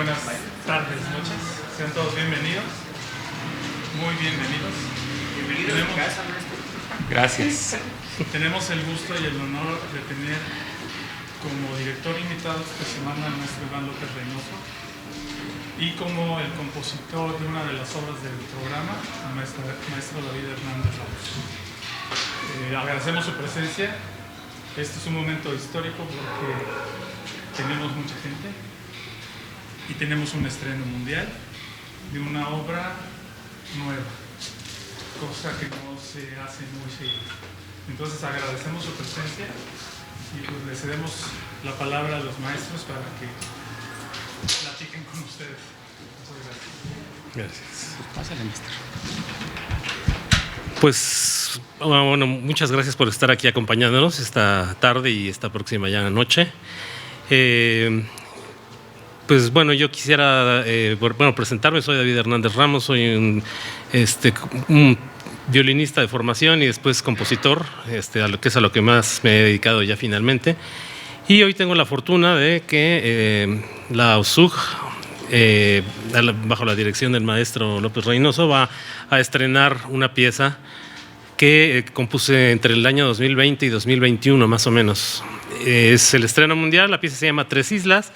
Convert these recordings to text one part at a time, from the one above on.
Buenas tardes, noches. Sean todos bienvenidos. Muy bienvenidos. Bienvenidos a casa, maestro. Gracias. Tenemos el gusto y el honor de tener como director invitado esta semana al maestro Iván López Reynoso y como el compositor de una de las obras del programa, el maestro David Hernández Ramos. Agradecemos su presencia. Este es un momento histórico porque tenemos mucha gente y tenemos un estreno mundial de una obra nueva, cosa que no se hace muy seguido. Entonces agradecemos su presencia y pues le cedemos la palabra a los maestros para que platiquen con ustedes. Muchas gracias. Gracias. Pásale, maestro. Pues bueno, muchas gracias por estar aquí acompañándonos esta tarde y esta próxima ya noche. Pues bueno, yo quisiera presentarme. Soy David Hernández Ramos, soy un violinista de formación y después compositor, que es a lo que más me he dedicado ya finalmente. Y hoy tengo la fortuna de que la USUG, bajo la dirección del maestro López Reynoso, va a estrenar una pieza que compuse entre el año 2020 y 2021 más o menos. Es el estreno mundial. La pieza se llama Tres Islas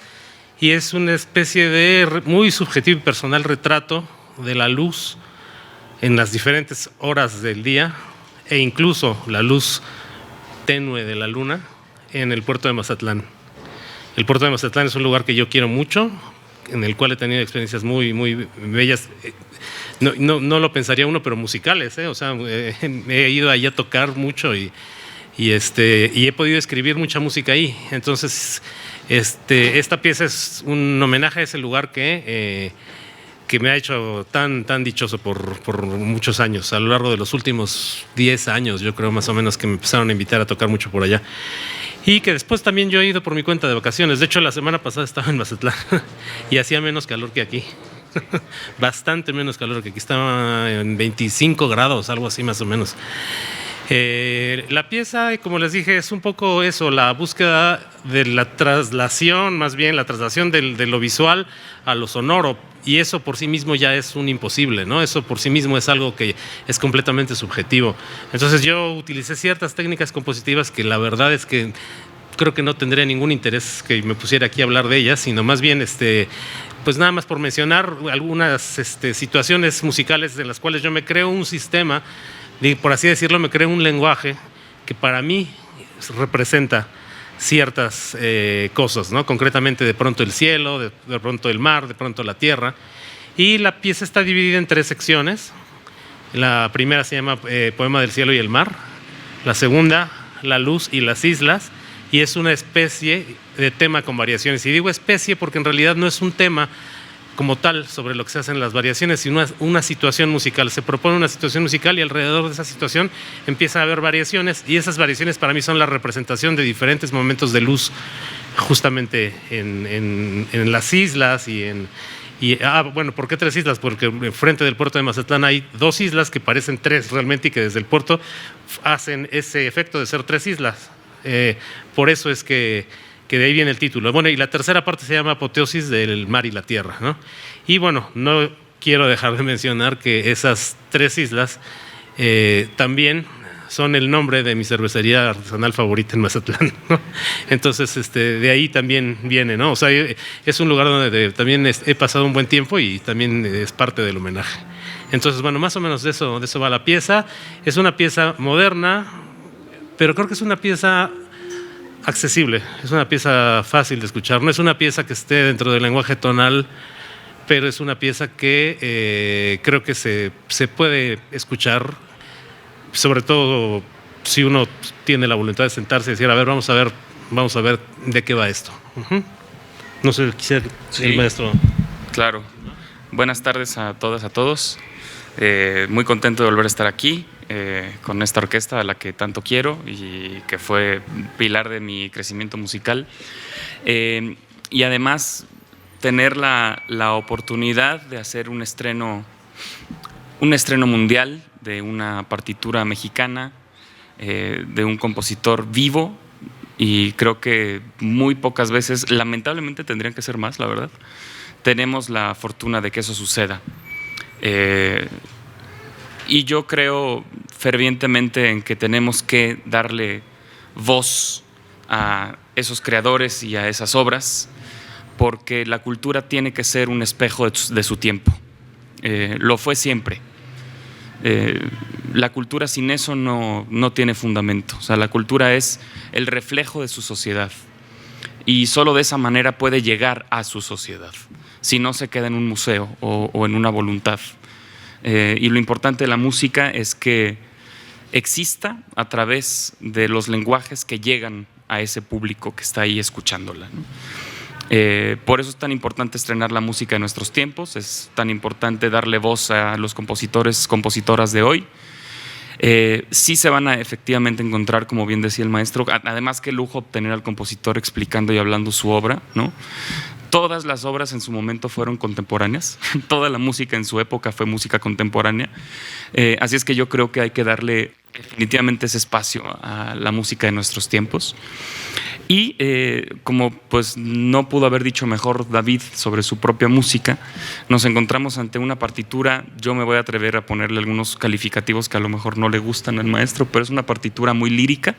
y es una especie de muy subjetivo y personal retrato de la luz en las diferentes horas del día e incluso la luz tenue de la luna en el puerto de Mazatlán. El puerto de Mazatlán es un lugar que yo quiero mucho, en el cual he tenido experiencias muy, muy bellas. No lo pensaría uno, pero musicales, O sea, he ido allí a tocar mucho y he podido escribir mucha música ahí. Entonces, esta pieza es un homenaje a ese lugar que me ha hecho tan dichoso por muchos años. A lo largo de los últimos 10 años, yo creo más o menos, que me empezaron a invitar a tocar mucho por allá. Y que después también yo he ido por mi cuenta de vacaciones. De hecho, la semana pasada estaba en Mazatlán y hacía menos calor que aquí. Bastante menos calor que aquí. Estaba en 25 grados, algo así más o menos. La pieza, como les dije, es un poco eso, la búsqueda de la traslación, más bien la traslación de lo visual a lo sonoro, y eso por sí mismo ya es un imposible, ¿no? Eso por sí mismo es algo que es completamente subjetivo. Entonces yo utilicé ciertas técnicas compositivas que la verdad es que creo que no tendría ningún interés que me pusiera aquí a hablar de ellas, sino más bien pues nada más por mencionar algunas situaciones musicales en las cuales yo me creo un sistema, por así decirlo, me creo un lenguaje que para mí representa ciertas cosas, ¿no? Concretamente, de pronto el cielo, de pronto el mar, de pronto la tierra. Y la pieza está dividida en 3 secciones. La primera se llama Poema del cielo y el mar. La segunda, La luz y las islas. Y es una especie de tema con variaciones. Y digo especie porque en realidad no es un tema como tal sobre lo que se hacen las variaciones, sino una situación musical. Se propone una situación musical y alrededor de esa situación empieza a haber variaciones, y esas variaciones para mí son la representación de diferentes momentos de luz justamente en las islas bueno, ¿por qué 3 islas? Porque enfrente del puerto de Mazatlán hay 2 islas que parecen 3 realmente y que desde el puerto hacen ese efecto de ser 3 islas. Por eso es que de ahí viene el título. Bueno, y la tercera parte se llama Apoteosis del mar y la tierra, ¿no? Y bueno, no quiero dejar de mencionar que esas 3 islas también son el nombre de mi cervecería artesanal favorita en Mazatlán, ¿no? Entonces, de ahí también viene, ¿no? O sea, es un lugar donde también he pasado un buen tiempo y también es parte del homenaje. Entonces, bueno, más o menos de eso va la pieza. Es una pieza moderna, pero creo que es una pieza accesible, es una pieza fácil de escuchar. No es una pieza que esté dentro del lenguaje tonal, pero es una pieza que creo que se puede escuchar, sobre todo si uno tiene la voluntad de sentarse y decir, a ver, vamos a ver de qué va esto. No sé, quisiera el maestro. Claro. Buenas tardes a todas, a todos. Muy contento de volver a estar aquí con esta orquesta a la que tanto quiero y que fue pilar de mi crecimiento musical. Y además tener la oportunidad de hacer un estreno mundial de una partitura mexicana, de un compositor vivo, y creo que muy pocas veces, lamentablemente tendrían que ser más, la verdad, tenemos la fortuna de que eso suceda. Y yo creo fervientemente en que tenemos que darle voz a esos creadores y a esas obras, porque la cultura tiene que ser un espejo de su tiempo. Lo fue siempre. La cultura sin eso no tiene fundamento. O sea, la cultura es el reflejo de su sociedad y solo de esa manera puede llegar a su sociedad, si no se queda en un museo o en una voluntad. Y lo importante de la música es que exista a través de los lenguajes que llegan a ese público que está ahí escuchándola, ¿no? Por eso es tan importante estrenar la música de nuestros tiempos, es tan importante darle voz a los compositores, compositoras de hoy. Sí se van a efectivamente encontrar, como bien decía el maestro, además qué lujo tener al compositor explicando y hablando su obra, ¿no? Todas las obras en su momento fueron contemporáneas, toda la música en su época fue música contemporánea, así es que yo creo que hay que darle definitivamente ese espacio a la música de nuestros tiempos. Y como pues no pudo haber dicho mejor David sobre su propia música, nos encontramos ante una partitura, yo me voy a atrever a ponerle algunos calificativos que a lo mejor no le gustan al maestro, pero es una partitura muy lírica,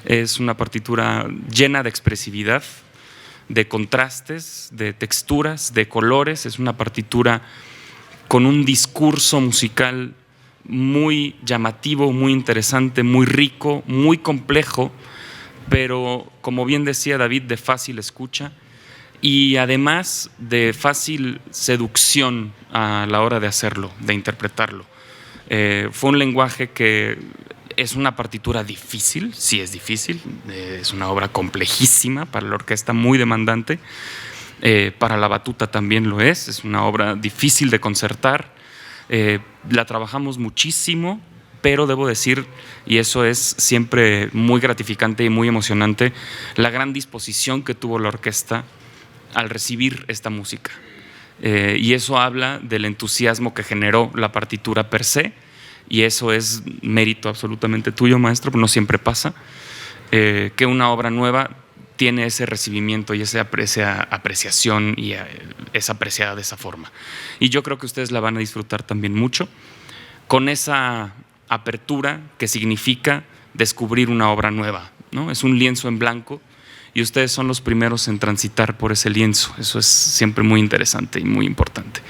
es una partitura llena de expresividad, de contrastes, de texturas, de colores, es una partitura con un discurso musical muy llamativo, muy interesante, muy rico, muy complejo, pero como bien decía David, de fácil escucha y además de fácil seducción a la hora de hacerlo, de interpretarlo. Fue un lenguaje que es una partitura difícil, sí es difícil, es una obra complejísima para la orquesta, muy demandante, para la batuta también lo es una obra difícil de concertar, la trabajamos muchísimo, pero debo decir, y eso es siempre muy gratificante y muy emocionante, la gran disposición que tuvo la orquesta al recibir esta música. Y eso habla del entusiasmo que generó la partitura per se, y eso es mérito absolutamente tuyo, maestro, pero no siempre pasa, que una obra nueva tiene ese recibimiento y esa apreciación y es apreciada de esa forma. Y yo creo que ustedes la van a disfrutar también mucho, con esa apertura que significa descubrir una obra nueva, ¿no? Es un lienzo en blanco y ustedes son los primeros en transitar por ese lienzo. Eso es siempre muy interesante y muy importante.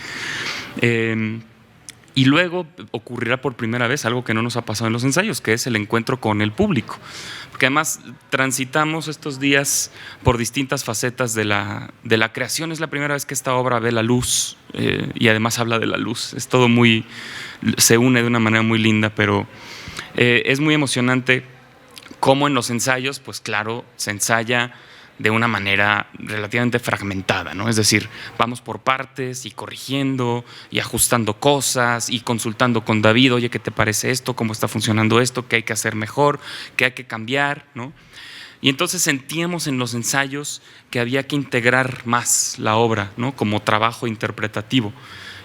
Y luego ocurrirá por primera vez algo que no nos ha pasado en los ensayos, que es el encuentro con el público. Porque además transitamos estos días por distintas facetas de la creación. Es la primera vez que esta obra ve la luz y además habla de la luz. Es todo se une de una manera muy linda, pero es muy emocionante cómo en los ensayos, pues claro, se ensaya de una manera relativamente fragmentada, ¿no? Es decir, vamos por partes y corrigiendo y ajustando cosas y consultando con David, oye, ¿qué te parece esto? ¿Cómo está funcionando esto? ¿Qué hay que hacer mejor? ¿Qué hay que cambiar? ¿No? Y entonces sentíamos en los ensayos que había que integrar más la obra, ¿no? Como trabajo interpretativo.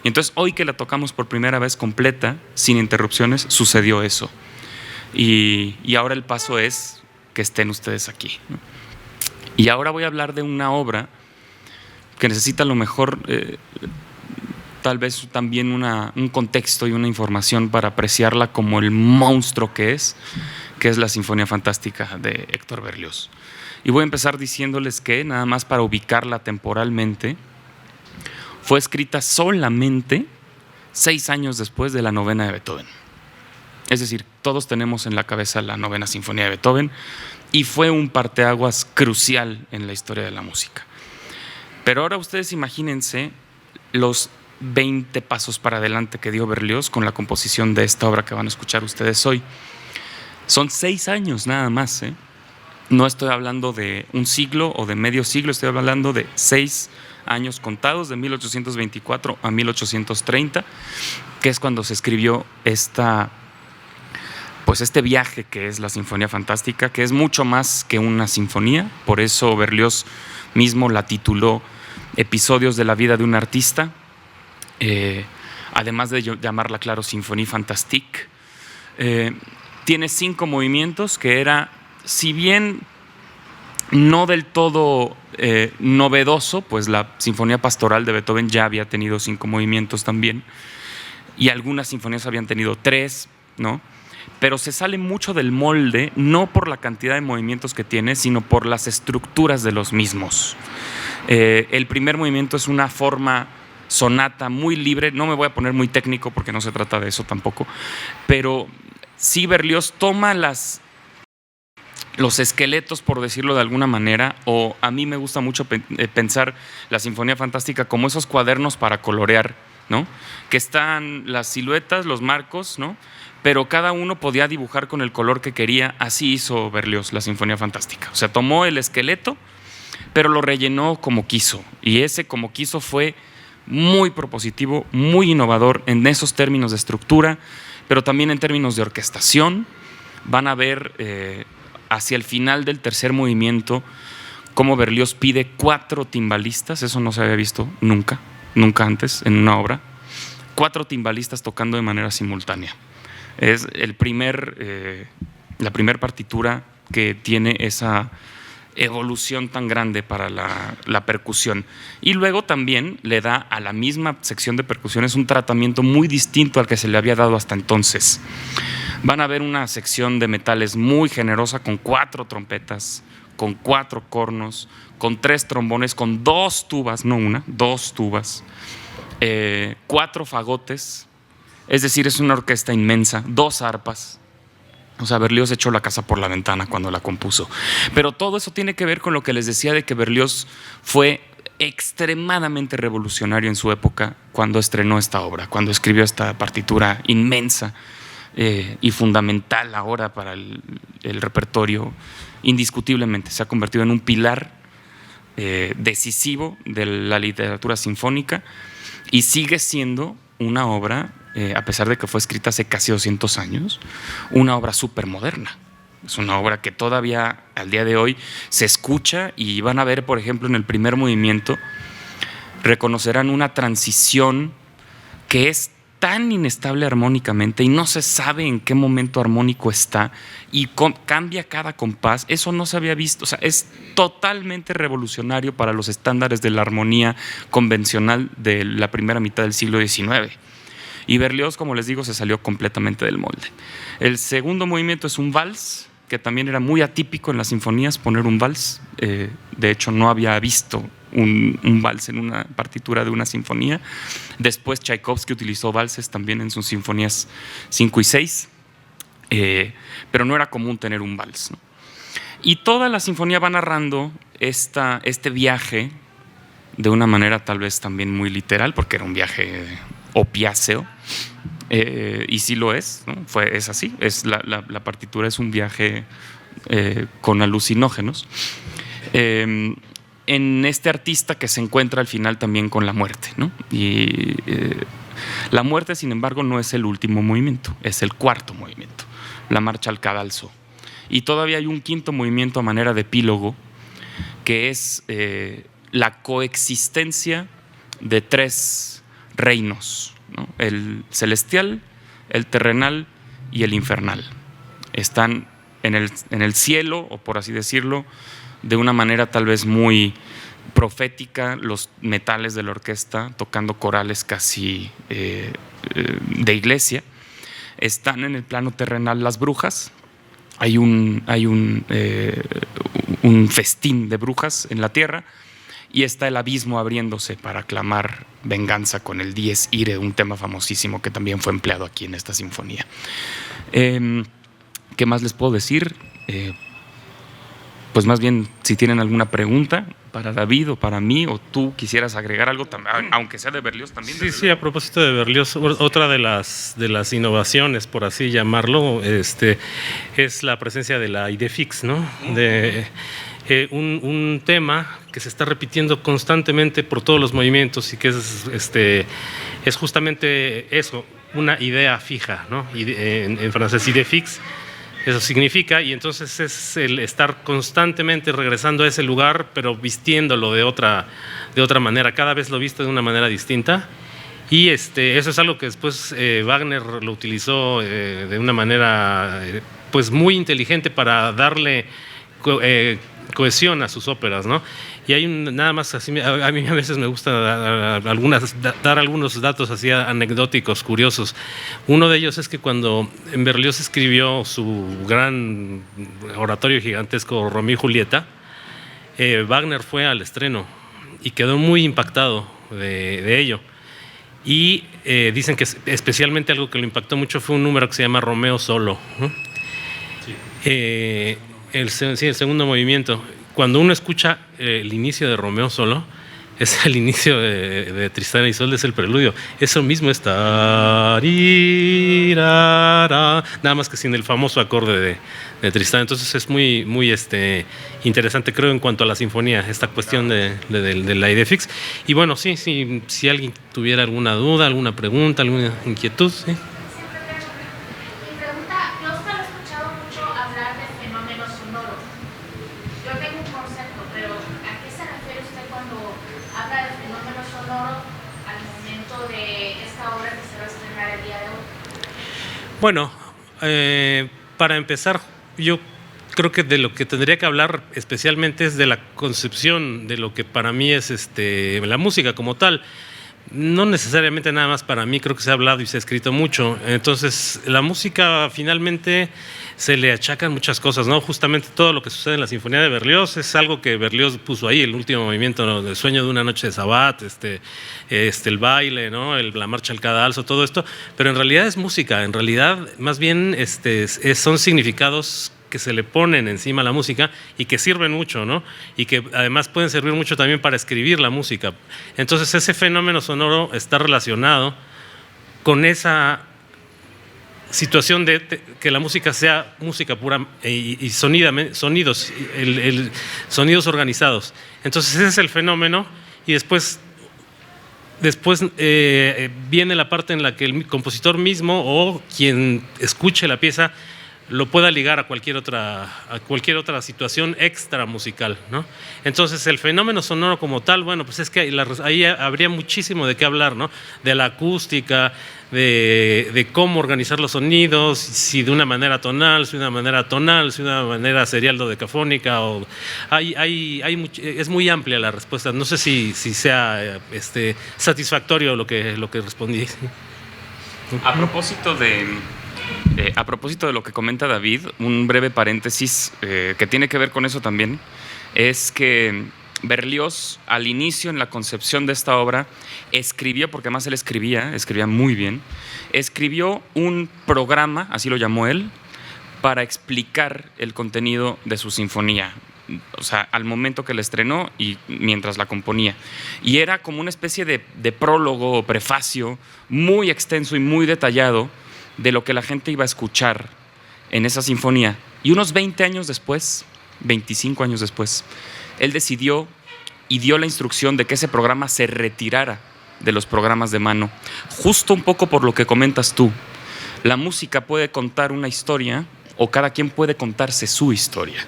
Y entonces hoy que la tocamos por primera vez completa, sin interrupciones, sucedió eso. Y ahora el paso es que estén ustedes aquí, ¿no? Y ahora voy a hablar de una obra que necesita a lo mejor tal vez también un contexto y una información para apreciarla como el monstruo que es la Sinfonía Fantástica de Héctor Berlioz. Y voy a empezar diciéndoles que, nada más para ubicarla temporalmente, fue escrita solamente 6 años después de la novena de Beethoven. Es decir, todos tenemos en la cabeza la novena Sinfonía de Beethoven, y fue un parteaguas crucial en la historia de la música. Pero ahora ustedes imagínense los 20 pasos para adelante que dio Berlioz con la composición de esta obra que van a escuchar ustedes hoy. Son 6 años nada más, ¿eh? No estoy hablando de un siglo o de medio siglo, estoy hablando de 6 años contados, de 1824 a 1830, que es cuando se escribió este viaje que es la Sinfonía Fantástica, que es mucho más que una sinfonía. Por eso Berlioz mismo la tituló Episodios de la vida de un artista, además de llamarla, claro, Symphonie Fantastique. Tiene 5 movimientos que era, si bien no del todo novedoso, pues la Sinfonía Pastoral de Beethoven ya había tenido 5 movimientos también, y algunas sinfonías habían tenido 3, ¿no? Pero se sale mucho del molde, no por la cantidad de movimientos que tiene, sino por las estructuras de los mismos. El primer movimiento es una forma sonata muy libre, no me voy a poner muy técnico porque no se trata de eso tampoco, pero sí Berlioz toma los esqueletos, por decirlo de alguna manera, o a mí me gusta mucho pensar la Sinfonía Fantástica como esos cuadernos para colorear, ¿no? Que están las siluetas, los marcos, ¿no? Pero cada uno podía dibujar con el color que quería. Así hizo Berlioz la Sinfonía Fantástica. O sea, tomó el esqueleto, pero lo rellenó como quiso. Y ese como quiso fue muy propositivo, muy innovador en esos términos de estructura, pero también en términos de orquestación. Van a ver hacia el final del tercer movimiento cómo Berlioz pide 4 timbalistas. Eso no se había visto nunca antes en una obra. 4 timbalistas tocando de manera simultánea. Es la primer partitura que tiene esa evolución tan grande para la percusión. Y luego también le da a la misma sección de percusiones un tratamiento muy distinto al que se le había dado hasta entonces. Van a ver una sección de metales muy generosa con 4 trompetas, con 4 cornos, con 3 trombones, con 2 tubas, no una, 2 tubas, 4 fagotes. Es decir, es una orquesta inmensa, 2 arpas. O sea, Berlioz echó la casa por la ventana cuando la compuso. Pero todo eso tiene que ver con lo que les decía de que Berlioz fue extremadamente revolucionario en su época cuando estrenó esta obra, cuando escribió esta partitura inmensa y fundamental ahora para el repertorio. Indiscutiblemente se ha convertido en un pilar decisivo de la literatura sinfónica y sigue siendo una obra, a pesar de que fue escrita hace casi 200 años, una obra súper moderna. Es una obra que todavía al día de hoy se escucha y van a ver, por ejemplo, en el primer movimiento, reconocerán una transición que es tan inestable armónicamente y no se sabe en qué momento armónico está y cambia cada compás. Eso no se había visto. O sea, es totalmente revolucionario para los estándares de la armonía convencional de la primera mitad del siglo XIX. Y Berlioz, como les digo, se salió completamente del molde. El segundo movimiento es un vals, que también era muy atípico en las sinfonías poner un vals. De hecho, no había visto un vals en una partitura de una sinfonía. Después Tchaikovsky utilizó valses también en sus sinfonías 5 y 6, pero no era común tener un vals, ¿no? Y toda la sinfonía va narrando este viaje de una manera tal vez también muy literal, porque era un viaje opiáceo, y sí lo es, ¿no? Es así, la partitura es un viaje con alucinógenos, en este artista que se encuentra al final también con la muerte, ¿no? Y la muerte, sin embargo, no es el último movimiento, es el cuarto movimiento, la marcha al cadalso. Y todavía hay un quinto movimiento a manera de epílogo, que es la coexistencia de 3 reinos, ¿no? El celestial, el terrenal y el infernal. Están en el cielo, o por así decirlo, de una manera tal vez muy profética, los metales de la orquesta tocando corales casi de iglesia. Están en el plano terrenal las brujas. Hay un festín de brujas en la tierra. Y está el abismo abriéndose para clamar venganza con el Dies Irae, un tema famosísimo que también fue empleado aquí en esta sinfonía. ¿Qué más les puedo decir? Pues más bien, si tienen alguna pregunta para David o para mí, o tú quisieras agregar algo, aunque sea de Berlioz también. Sí, a propósito de Berlioz, otra de las innovaciones, por así llamarlo, es la presencia de la idée fixe, ¿no? Un tema que se está repitiendo constantemente por todos los movimientos y que es justamente eso, una idea fija, ¿no? En francés, idée fixe, eso significa, y entonces es el estar constantemente regresando a ese lugar, pero vistiéndolo de otra manera, cada vez lo viste de una manera distinta. Y eso es algo que después Wagner lo utilizó de una manera pues muy inteligente para darle cohesión a sus óperas, ¿no? Y hay nada más así, a mí a veces me gusta dar algunos datos así anecdóticos, curiosos. Uno de ellos es que cuando Berlioz escribió su gran oratorio gigantesco Romeo y Julieta, Wagner fue al estreno y quedó muy impactado de ello. Y dicen que especialmente algo que lo impactó mucho fue un número que se llama Romeo Solo, ¿no? Sí. El segundo movimiento. Cuando uno escucha el inicio de Romeo Solo, es el inicio de Tristán y Isolde, es el preludio. Eso mismo es nada más que sin el famoso acorde de Tristán. Entonces es muy, muy interesante, creo, en cuanto a la sinfonía, esta cuestión de la Idefix. Y bueno, sí, si alguien tuviera alguna duda, alguna pregunta, alguna inquietud, sí. Bueno, para empezar, yo creo que de lo que tendría que hablar especialmente es de la concepción de lo que para mí es la música como tal. No necesariamente nada más para mí, creo que se ha hablado y se ha escrito mucho. Entonces, la música finalmente se le achacan muchas cosas, ¿no? Justamente todo lo que sucede en la Sinfonía de Berlioz es algo que Berlioz puso ahí, el último movimiento, ¿no? El sueño de una noche de Sabbat, el baile, ¿no? La marcha al cadalso, todo esto. Pero en realidad es música, en realidad más bien son significados que se le ponen encima a la música y que sirven mucho, ¿no? Y que además pueden servir mucho también para escribir la música. Entonces ese fenómeno sonoro está relacionado con esa situación de que la música sea música pura y sonidos organizados. Entonces ese es el fenómeno y después viene la parte en la que el compositor mismo o quien escuche la pieza lo pueda ligar a cualquier otra situación extra musical, ¿no? Entonces el fenómeno sonoro como tal, bueno, pues es que ahí habría muchísimo de qué hablar, ¿no? De la acústica, de cómo organizar los sonidos, si de una manera tonal, si de una manera serial dodecafónica, o es muy amplia la respuesta. No sé si sea satisfactorio lo que respondí. A propósito de lo que comenta David, un breve paréntesis que tiene que ver con eso también, es que Berlioz, al inicio, en la concepción de esta obra, escribió, porque además él escribía muy bien, escribió un programa, así lo llamó él, para explicar el contenido de su sinfonía. O sea, al momento que la estrenó y mientras la componía. Y era como una especie de prólogo o prefacio muy extenso y muy detallado de lo que la gente iba a escuchar en esa sinfonía. Y unos 20 años después, 25 años después, él decidió y dio la instrucción de que ese programa se retirara de los programas de mano. Justo un poco por lo que comentas tú. La música puede contar una historia o cada quien puede contarse su historia,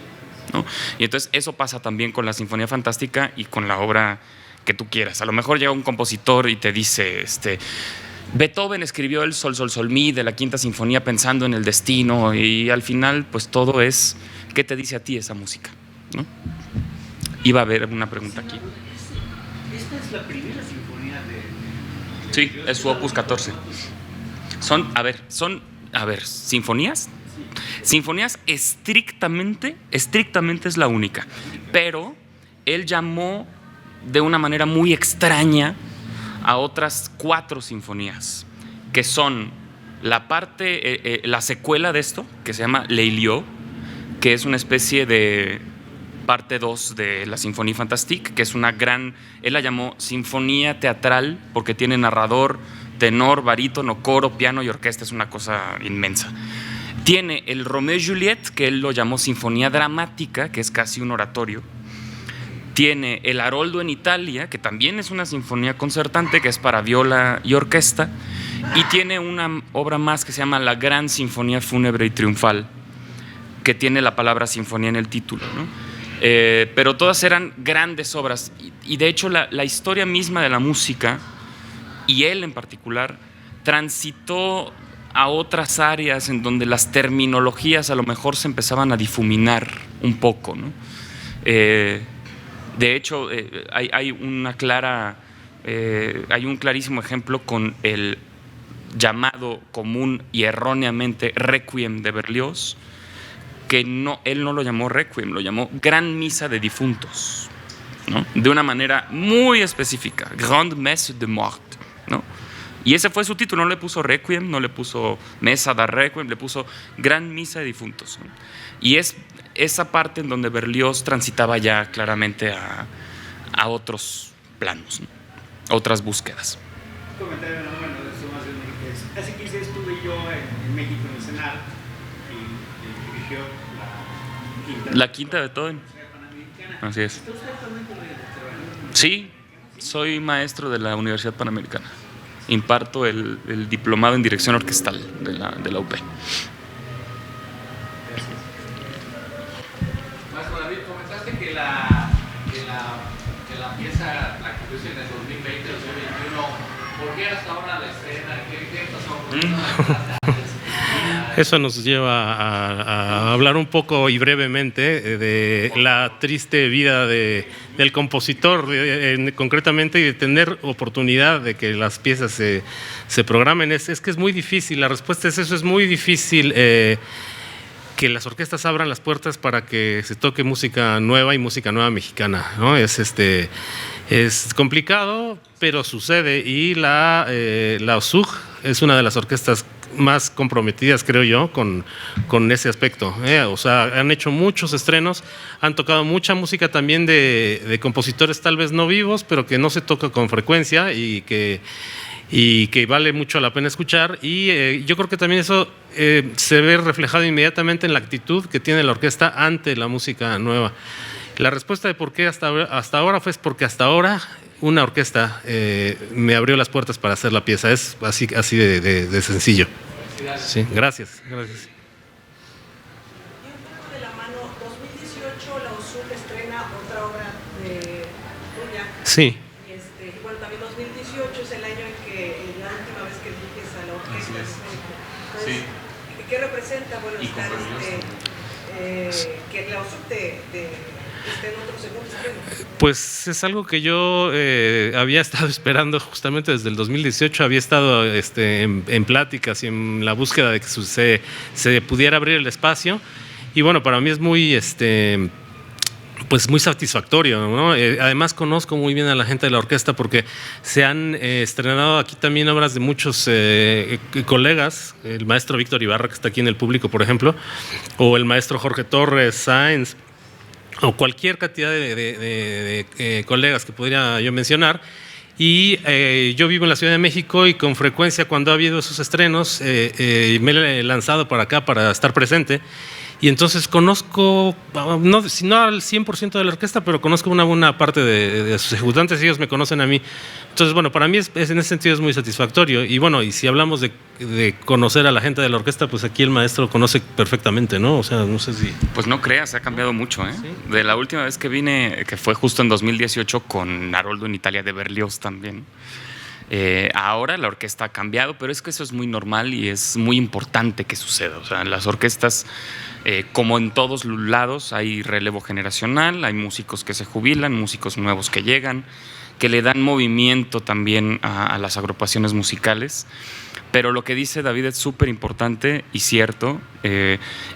¿no? Y entonces eso pasa también con la Sinfonía Fantástica y con la obra que tú quieras. A lo mejor llega un compositor y te dice, Beethoven escribió el Sol, Sol, Sol, Mi de la Quinta Sinfonía pensando en el destino, y al final pues todo es ¿qué te dice a ti esa música? ¿No? Iba a haber una pregunta aquí. Esta es la primera sinfonía de... Sí, es su opus 14. Son sinfonías. Sinfonías estrictamente es la única, pero él llamó de una manera muy extraña a otras 4 sinfonías, que son la secuela de esto, que se llama Leilio, que es una especie de parte 2 de la Sinfonía Fantastique, que es él la llamó sinfonía teatral, porque tiene narrador, tenor, barítono, coro, piano y orquesta, es una cosa inmensa. Tiene el Romeo y Juliet, que él lo llamó sinfonía dramática, que es casi un oratorio. Tiene el Haroldo en Italia, que también es una sinfonía concertante, que es para viola y orquesta. Y tiene una obra más que se llama La Gran Sinfonía Fúnebre y Triunfal, que tiene la palabra sinfonía en el título, ¿no? Pero todas eran grandes obras. Y de hecho la historia misma de la música, y él en particular, transitó a otras áreas en donde las terminologías a lo mejor se empezaban a difuminar un poco, ¿no? De hecho, hay un clarísimo ejemplo con el llamado común y erróneamente Requiem de Berlioz, que él no lo llamó Requiem, lo llamó Gran Misa de Difuntos, ¿no? De una manera muy específica, Grande Messe de Mort, ¿no? Y ese fue su título, no le puso Requiem, no le puso Messa da Requiem, le puso Gran Misa de Difuntos, ¿no? Y es esa parte en donde Berlioz transitaba ya claramente a otros planos, ¿no? Otras búsquedas. Un comentario, bueno, eso más bien es, hace 15 días estuve yo en México en el Senado y dirigió la quinta de Beethoven. Así es. ¿Está usted actualmente trabajando? Sí, soy maestro de la Universidad Panamericana. Imparto el diplomado en dirección orquestal de la UP. Maestro David, comentaste que la pieza la que puse en el 2020 o 2021, ¿por qué hasta ahora la escena? ¿Qué pasó? Eso nos lleva a hablar un poco y brevemente de la triste vida del compositor, concretamente, y de tener oportunidad de que las piezas se programen. Es que es muy difícil, la respuesta es eso, es muy difícil que las orquestas abran las puertas para que se toque música nueva y música nueva mexicana, ¿no? Es complicado, pero sucede, y la OSUG es una de las orquestas más comprometidas, creo yo, con ese aspecto. O sea, han hecho muchos estrenos, han tocado mucha música también de compositores tal vez no vivos, pero que no se toca con frecuencia y que vale mucho la pena escuchar. Y yo creo que también eso se ve reflejado inmediatamente en la actitud que tiene la orquesta ante la música nueva. La respuesta de por qué hasta ahora fue porque hasta ahora una orquesta me abrió las puertas para hacer la pieza. Es así de sencillo. Sí, gracias. Y un poco de la mano, 2018 la OSUG estrena otra obra tuya. Sí. Y bueno, también 2018 es el año en que la última vez que diriges a la orquesta. Entonces, Sí. ¿qué representa, bueno, estar que la OSUG esté en otro segundo estreno? Pues es algo que yo había estado esperando justamente desde el 2018, había estado en pláticas y en la búsqueda de que se pudiera abrir el espacio, y bueno, para mí es muy pues muy satisfactorio, ¿no? Además conozco muy bien a la gente de la orquesta porque se han estrenado aquí también obras de muchos colegas, el maestro Víctor Ibarra, que está aquí en el público, por ejemplo, o el maestro Jorge Torres Sáenz, o cualquier cantidad de colegas que podría yo mencionar. Y yo vivo en la Ciudad de México, y con frecuencia cuando ha habido esos estrenos me he lanzado para acá para estar presente, y entonces conozco, si no al 100% de la orquesta, pero conozco una buena parte de sus ejecutantes, y ellos me conocen a mí. Entonces, bueno, para mí en ese sentido es muy satisfactorio. Y bueno, y si hablamos de conocer a la gente de la orquesta, pues aquí el maestro conoce perfectamente, ¿no? O sea, no sé si... Pues no creas, ha cambiado mucho, ¿eh? ¿Sí? De la última vez que vine, que fue justo en 2018 con Haroldo en Italia de Berlioz también. Ahora la orquesta ha cambiado, pero es que eso es muy normal y es muy importante que suceda. O sea, en las orquestas, como en todos los lados, hay relevo generacional, hay músicos que se jubilan, músicos nuevos que llegan, que le dan movimiento también a las agrupaciones musicales. Pero lo que dice David es súper importante y cierto.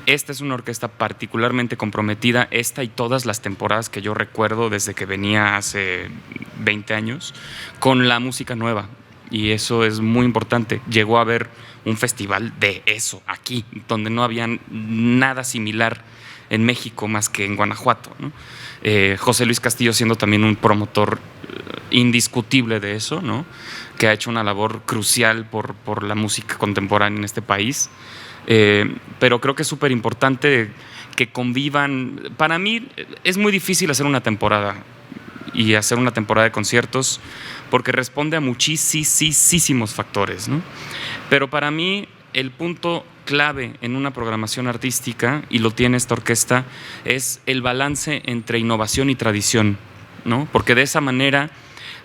Esta es una orquesta particularmente comprometida, esta y todas las temporadas que yo recuerdo desde que venía hace 20 años, con la música nueva. Y eso es muy importante. Llegó a haber un festival de eso aquí, donde no había nada similar en México más que en Guanajuato, ¿no? José Luis Castillo siendo también un promotor indiscutible de eso, ¿no? Que ha hecho una labor crucial por la música contemporánea en este país. Pero creo que es súper importante que convivan. Para mí es muy difícil hacer una temporada y hacer una temporada de conciertos porque responde a muchísimos factores, ¿no? Pero para mí el punto clave en una programación artística, y lo tiene esta orquesta, es el balance entre innovación y tradición, ¿no? Porque de esa manera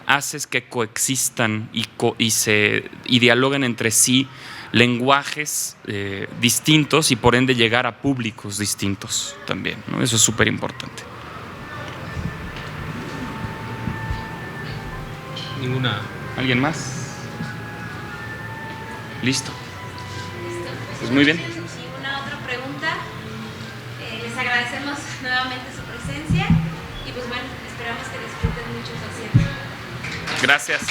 haces que coexistan y dialoguen entre sí lenguajes distintos, y por ende llegar a públicos distintos también, ¿no? Eso es súper importante. Ninguna. ¿Alguien más? Listo. Pues muy bien. ¿Ninguna otra pregunta? Les agradecemos nuevamente su presencia y pues bueno, esperamos que disfruten mucho su asiento. Gracias.